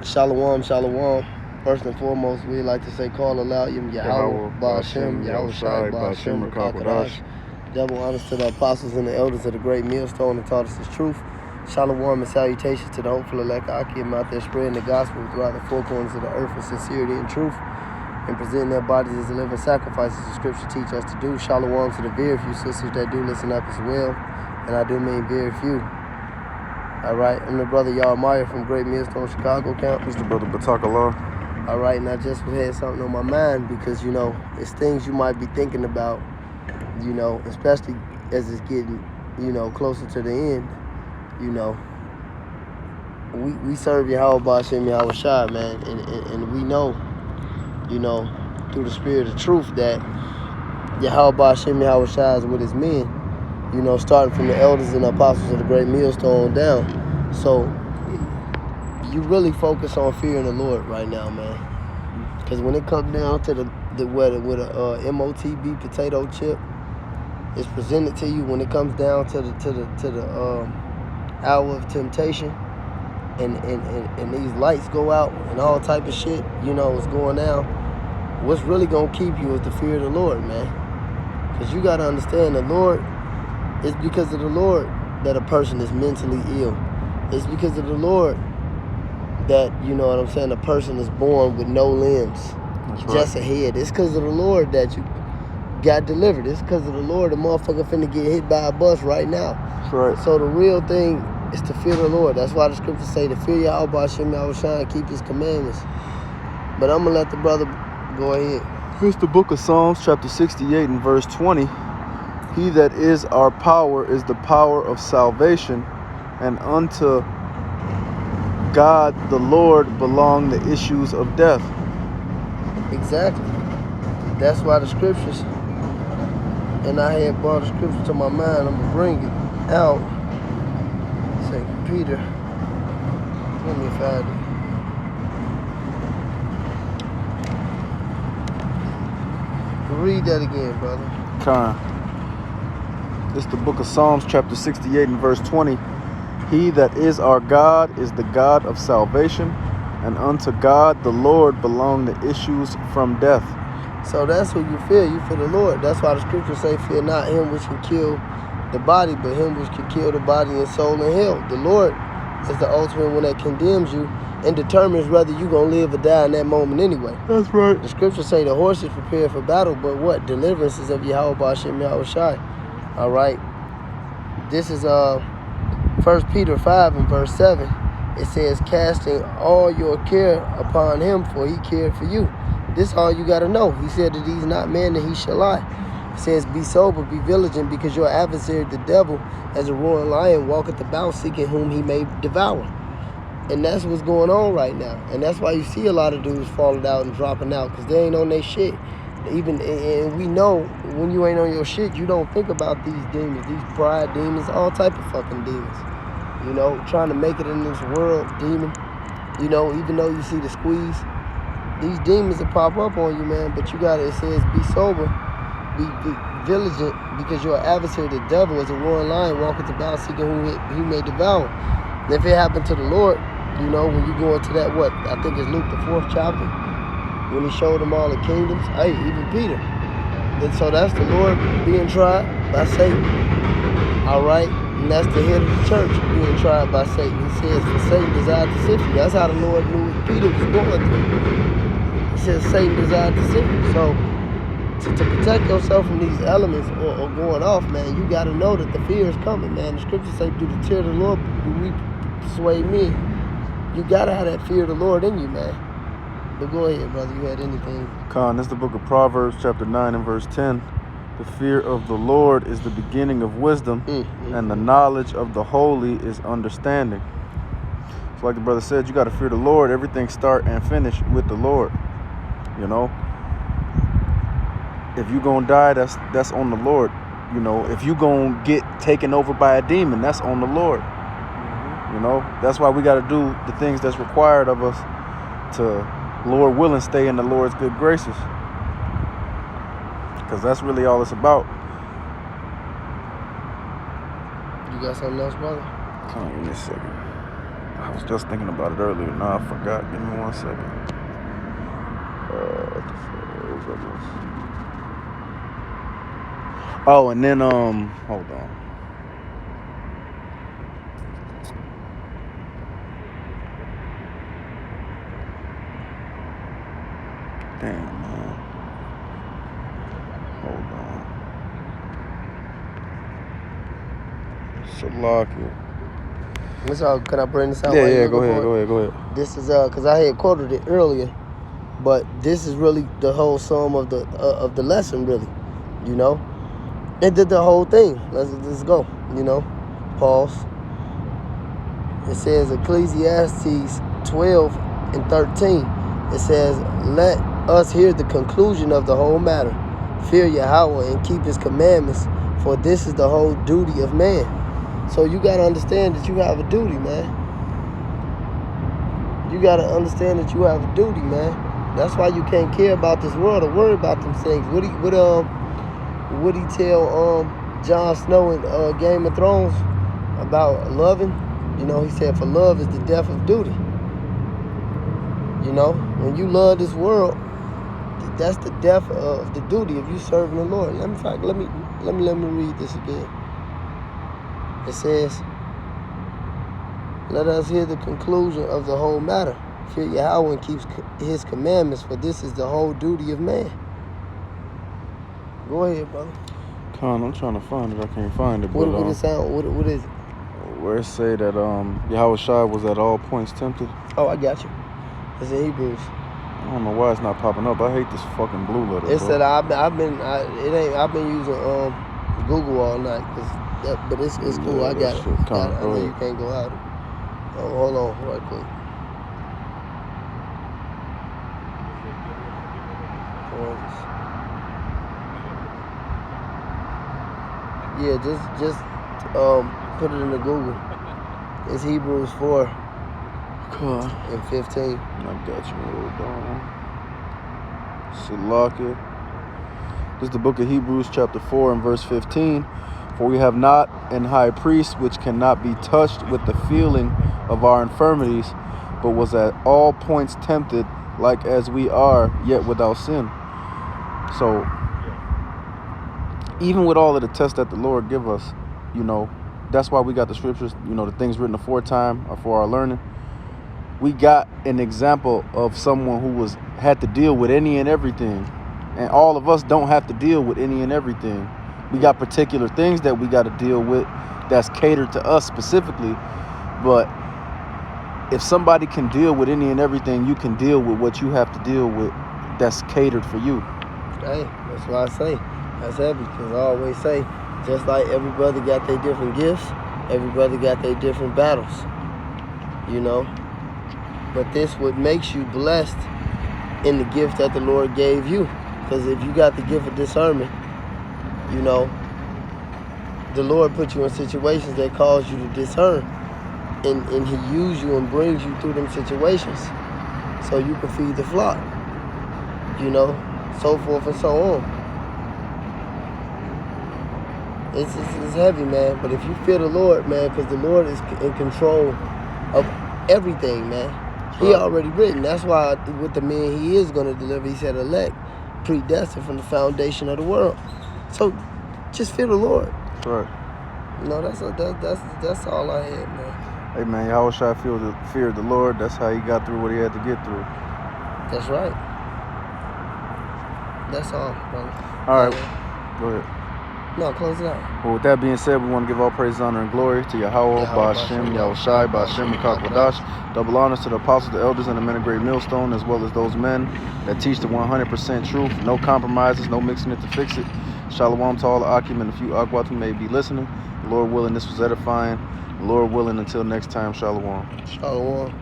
Shalom, shalom. First and foremost, we like to say, call aloud Yim Yahweh, Ba'ashem, Yahweh Shai, Ba'ashem, Rakakadash. Double honors to the apostles and the elders of the great millstone that taught us the truth. Shalom and salutations to the hopeful elect Akim out there spreading the gospel throughout the four corners of the earth with sincerity and truth, and presenting their bodies as a living sacrifices the scripture teach us to do. Shalom to the very few sisters that do listen up as well, and I do mean very few. All right, I'm the brother Yarmaya from Great Millstone, Chicago Camp. It's the brother Batakala. All right, and I just had something on my mind because, you know, it's things you might be thinking about, you know, especially as it's getting, you know, closer to the end. You know, we serve Yahweh Ba'ashem Yahweh Shai, man, and we know, you know, through the spirit of truth that Yahweh Ba'ashem Yahweh Shai is with his men, you know, starting from the elders and the apostles of the great millstone down. So you really focus on fearing the Lord right now, man, because when it comes down to the with a MOTB potato chip, it's presented to you when it comes down to the hour of temptation, and these lights go out and all type of shit, you know, is going down. What's really gonna keep you is the fear of the Lord, man. Because you gotta understand, the Lord, it's because of the Lord that a person is mentally ill. It's because of the Lord that, you know what I'm saying, a person is born with no limbs, just a head. It's because of the Lord that you got delivered. It's because of the Lord the motherfucker finna get hit by a bus right now. That's right. So the real thing is to fear the Lord. That's why the scriptures say to fear Yahweh Ba'ashem Yahweh Shai and keep his commandments. But I'm gonna let the brother go ahead. Here's the book of Psalms, chapter 68 and verse 20. He that is our power is the power of salvation, and unto God the Lord belong the issues of death. Exactly. That's why the scriptures, and I had brought the scripture to my mind, I'm going to bring it out. 2 Peter. Let me find it. Read that again, brother. Khan. It's the book of Psalms, chapter 68 and verse 20. He that is our God is the God of salvation, and unto God the Lord belong the issues from death. So that's who you fear. You fear the Lord. That's why the scriptures say, fear not him which can kill the body, but him which can kill the body and soul in hell. The Lord is the ultimate one that condemns you and determines whether you're going to live or die in that moment anyway. That's right. The scriptures say the horse is prepared for battle, but what? Deliverance is of Yahweh Ba'ashem Yahweh Shai. All right. This is 1 Peter 5 and verse 7. It says, casting all your care upon him, for he cared for you. This all you got to know. He said that he's not man that he shall lie. It says, be sober, be vigilant, because your adversary, the devil, as a roaring lion, walketh about seeking whom he may devour. And that's what's going on right now. And that's why you see a lot of dudes falling out and dropping out, because they ain't on their shit. And we know when you ain't on your shit, you don't think about these demons, these pride demons, all type of fucking demons. You know, trying to make it in this world, demon. You know, even though you see the squeeze, these demons will pop up on you, man. But you gotta, it says, be sober, be vigilant, because your adversary, the devil, is a roaring lion, walketh about seeking whom he may devour. And if it happened to the Lord, you know, when you go into that, what, I think it's Luke the 4th chapter, when he showed them all the kingdoms, hey, even Peter. And so that's the Lord being tried by Satan. All right? And that's the head of the church being tried by Satan. He says, for Satan desired to sift you. That's how the Lord knew what Peter was going through. He says, Satan desired to sift you. So to protect yourself from these elements or going off, man, you got to know that the fear is coming, man. The scriptures say, through the tear of the Lord, we persuade me. You got to have that fear of the Lord in you, man. But go ahead, brother. You had anything? Khan, this is the book of Proverbs, chapter 9 and verse 10. The fear of the Lord is the beginning of wisdom, and the knowledge of the holy is understanding. So like the brother said, you got to fear the Lord. Everything start and finish with the Lord. You know, if you gonna die, that's on the Lord. You know, if you gonna get taken over by a demon, that's on the Lord. You know, that's why we got to do the things that's required of us to, Lord willing, stay in the Lord's good graces. Because that's really all it's about. You got something else, brother? Come on, give me a second. I was just thinking about it earlier. No, I forgot. Give me 1 second. What the fuck was that? Oh, and then hold on. Damn, man. Hold on. Salakia. What's all? Can I bring this out? Yeah. Go ahead. This is because I had quoted it earlier, but this is really the whole sum of the lesson, really. You know, it did the whole thing. Let's go. You know, pause. It says Ecclesiastes 12:13. It says, "Let us hear the conclusion of the whole matter. Fear Yahweh and keep His commandments, for this is the whole duty of man." So you got to understand that you have a duty, man. You got to understand that you have a duty, man. That's why you can't care about this world or worry about them things. What he tell Jon Snow in Game of Thrones about loving? You know, he said, "For love is the death of duty." You know, when you love this world, that's the death of the duty of you serving the Lord. Let me read this again. It says, "Let us hear the conclusion of the whole matter. Fear Yahweh and keep His commandments, for this is the whole duty of man." Go ahead, brother. Con, I'm trying to find it. I can't find it. What it sound? What is it? Where it say that Yahweh Shai was at all points tempted. Oh, I got you. It's in Hebrews. I don't know why it's not popping up. I hate this fucking blue letter. It said I've been using Google all night, but it's cool. I got it. I know you can't go out. Oh, hold on, right quick. Yeah, just put it in the Google. It's Hebrews 4:15. I got you. Hold on. Salakia. This is the book of Hebrews, chapter 4 and verse 15. "For we have not an high priest which cannot be touched with the feeling of our infirmities, but was at all points tempted, like as we are, yet without sin." So, even with all of the tests that the Lord give us, you know, that's why we got the scriptures, you know, the things written aforetime are for our learning. We got an example of someone who had to deal with any and everything. And all of us don't have to deal with any and everything. We got particular things that we got to deal with that's catered to us specifically. But if somebody can deal with any and everything, you can deal with what you have to deal with that's catered for you. Hey, that's why I say that's heavy, because I always say, just like every brother got their different gifts, every brother got their different battles, you know. But this what makes you blessed in the gift that the Lord gave you. Because if you got the gift of discernment, you know, the Lord put you in situations that cause you to discern. And He uses you and brings you through them situations so you can feed the flock, you know, so forth and so on. It's heavy, man. But if you fear the Lord, man, because the Lord is in control of everything, man. He already written. That's why with the men He is going to deliver, He said elect, predestined from the foundation of the world. So just fear the Lord. Right. You know, that's all I had, man. Hey, man, Yahweh Shai feared the Lord. That's how he got through what he had to get through. That's right. That's all, brother. All right. Go ahead. No, close it out. Well, with that being said, we want to give all praise, honor, and glory to Yahweh, Ba'ashem, Yahweh Shai, Ba'ashem, and Kakwadash. Double honors to the apostles, the elders, and the men of Great Millstone, as well as those men that teach the 100% truth. No compromises, no mixing it to fix it. Shalom to all the Akim and a few Akwat who may be listening. Lord willing, this was edifying. Lord willing, until next time, Shalom. Shalom.